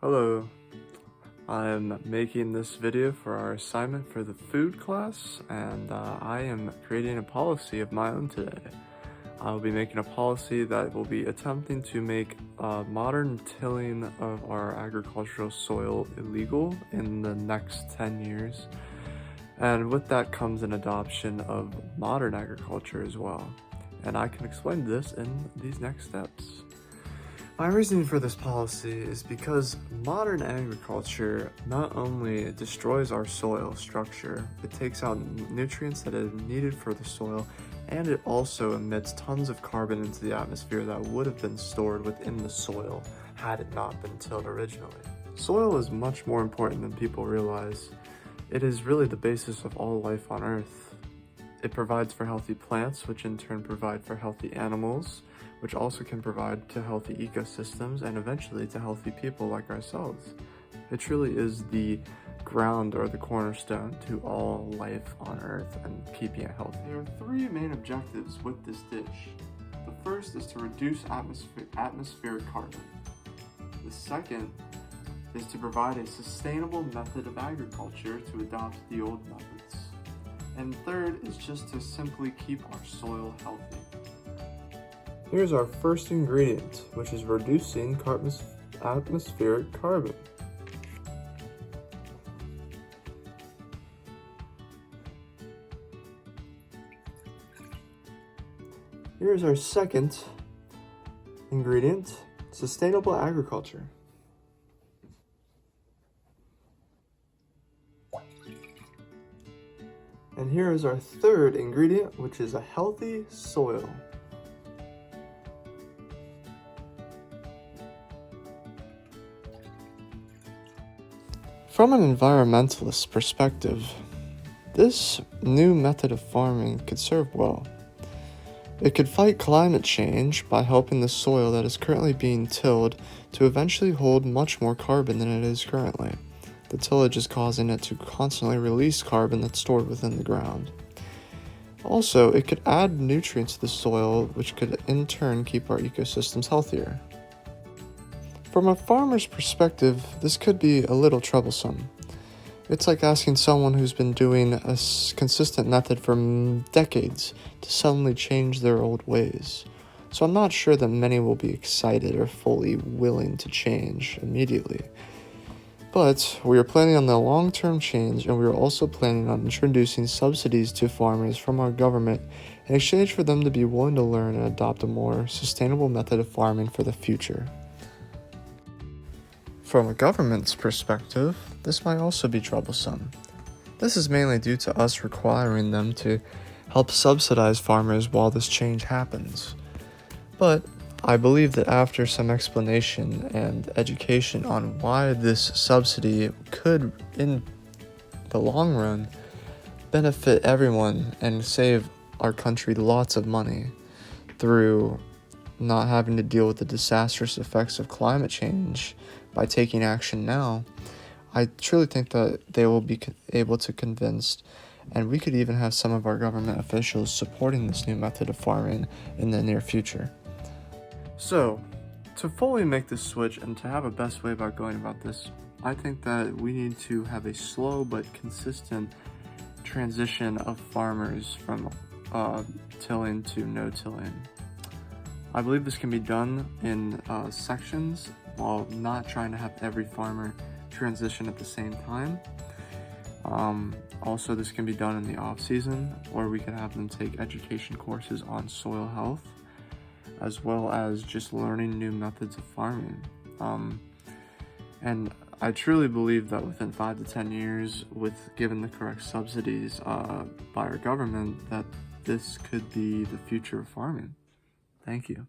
Hello, I'm making this video for our assignment for the food class, and I am creating a policy of my own today. I'll be making a policy that will be attempting to make modern tilling of our agricultural soil illegal in the next 10 years. And with that comes an adoption of modern agriculture as well. And I can explain this in these next steps. My reasoning for this policy is because modern agriculture not only destroys our soil structure, it takes out nutrients that are needed for the soil, and it also emits tons of carbon into the atmosphere that would have been stored within the soil had it not been tilled originally. Soil is much more important than people realize. It is really the basis of all life on Earth. It provides for healthy plants, which in turn provide for healthy animals, which also can provide to healthy ecosystems and eventually to healthy people like ourselves. It truly is the ground or the cornerstone to all life on Earth and keeping it healthy. There are three main objectives with this dish. The first is to reduce atmospheric carbon. The second is to provide a sustainable method of agriculture to adopt the old methods. And third is just to simply keep our soil healthy. Here's our first ingredient, which is reducing atmospheric carbon. Here's our second ingredient, sustainable agriculture. And here is our third ingredient, which is a healthy soil. From an environmentalist perspective, this new method of farming could serve well. It could fight climate change by helping the soil that is currently being tilled to eventually hold much more carbon than it is currently. The tillage is causing it to constantly release carbon that's stored within the ground. Also, it could add nutrients to the soil, which could in turn keep our ecosystems healthier. From a farmer's perspective, this could be a little troublesome. It's like asking someone who's been doing a consistent method for decades to suddenly change their old ways. So I'm not sure that many will be excited or fully willing to change immediately. But we are planning on the long-term change, and we are also planning on introducing subsidies to farmers from our government in exchange for them to be willing to learn and adopt a more sustainable method of farming for the future. From a government's perspective, this might also be troublesome. This is mainly due to us requiring them to help subsidize farmers while this change happens. But I believe that after some explanation and education on why this subsidy could, in the long run, benefit everyone and save our country lots of money through not having to deal with the disastrous effects of climate change by taking action now, I truly think that they will be able to convince, and we could even have some of our government officials supporting this new method of farming in the near future. So, to fully make this switch and to have a best way about going about this, I think that we need to have a slow but consistent transition of farmers from tilling to no-tilling. I believe this can be done in sections while not trying to have every farmer transition at the same time. Also, this can be done in the off-season, or we can have them take education courses on soil health, as well as just learning new methods of farming. And I truly believe that within 5 to 10 years, with given the correct subsidies by our government, that this could be the future of farming. Thank you.